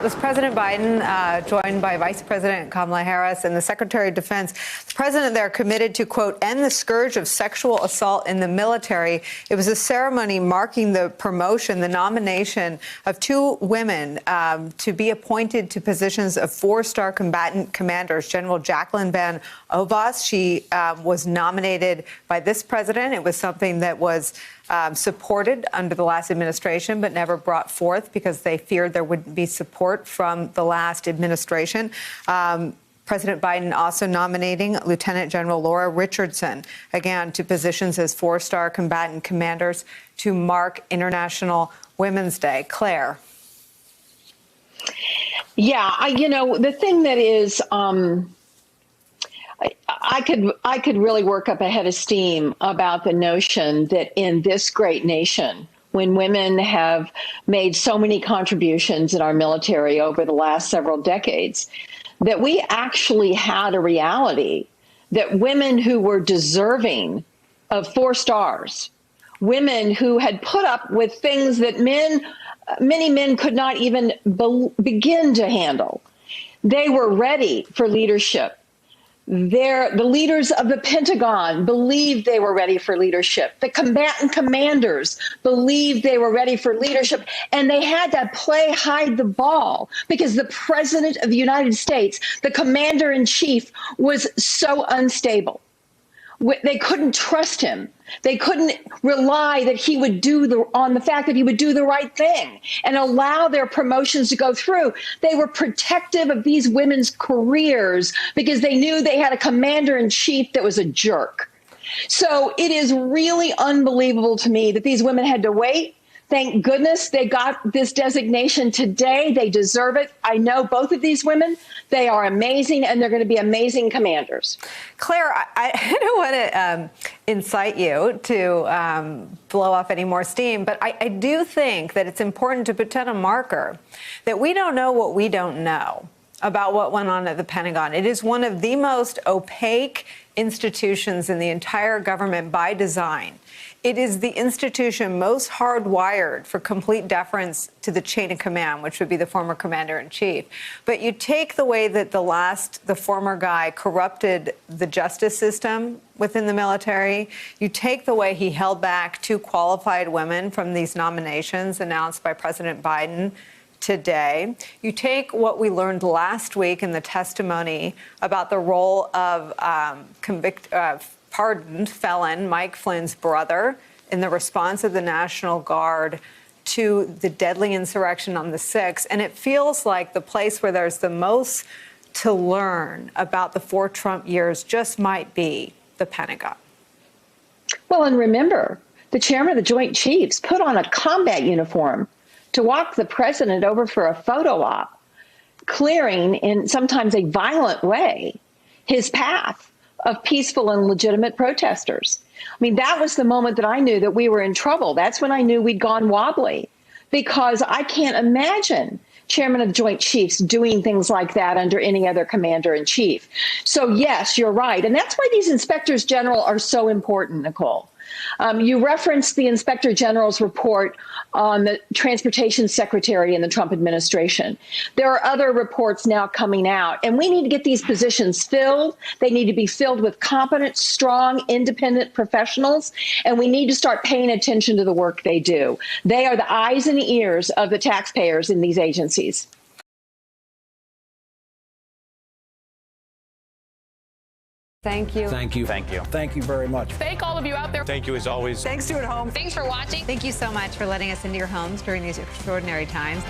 It was President Biden, joined by Vice President Kamala Harris and the Secretary of Defense. The president there committed to, quote, end the scourge of sexual assault in the military. It was a ceremony marking the promotion, the nomination of two women to be appointed to positions of four-star combatant commanders. General Jacqueline Van Ovas, she was nominated by this president. It was something that was supported under the last administration, but never brought forth because they feared there wouldn't be support from the last administration. President Biden also nominating Lieutenant General Laura Richardson, again, to positions as four-star combatant commanders to mark International Women's Day. Claire. Yeah, the thing that is, I could really work up a head of steam about the notion that in this great nation, when women have made so many contributions in our military over the last several decades, that we actually had a reality that women who were deserving of 4 stars, women who had put up with things that many men could not even begin to handle, they were ready for leadership. The leaders of the Pentagon believed they were ready for leadership. The combatant commanders believed they were ready for leadership. And they had to play hide the ball because the president of the United States, the commander in chief, was so unstable. They couldn't trust him. They couldn't rely that he would on the fact that he would do the right thing and allow their promotions to go through. They were protective of these women's careers because they knew they had a commander in chief that was a jerk. So it is really unbelievable to me that these women had to wait. Thank goodness they got this designation today. They deserve it. I know both of these women. They are amazing, and they're going to be amazing commanders. Claire, I don't want to incite you to blow off any more steam, but I do think that it's important to put on a marker that we don't know what we don't know about what went on at the Pentagon. It is one of the most opaque institutions in the entire government by design. It is the institution most hardwired for complete deference to the chain of command, which would be the former commander-in-chief. But you take the way that the former guy corrupted the justice system within the military, you take the way he held back 2 qualified women from these nominations announced by President Biden today. You take what we learned last week in the testimony about the role of pardoned felon Mike Flynn's brother in the response of the National Guard to the deadly insurrection on the 6th. And it feels like the place where there's the most to learn about the 4 Trump years just might be the Pentagon. Well, and remember, the chairman of the Joint Chiefs put on a combat uniform to walk the president over for a photo op, clearing in sometimes a violent way his path of peaceful and legitimate protesters. I mean, that was the moment that I knew that we were in trouble. That's when I knew we'd gone wobbly, because I can't imagine chairman of the Joint Chiefs doing things like that under any other commander in chief. So yes, you're right. And that's why these inspectors general are so important, Nicolle. You referenced the Inspector General's report on the Transportation Secretary in the Trump administration. There are other reports now coming out, and we need to get these positions filled. They need to be filled with competent, strong, independent professionals, and we need to start paying attention to the work they do. They are the eyes and ears of the taxpayers in these agencies. Thank you. Thank you. Thank you. Thank you very much. Thank all of you out there. Thank you as always. Thanks to at home. Thanks for watching. Thank you so much for letting us into your homes during these extraordinary times.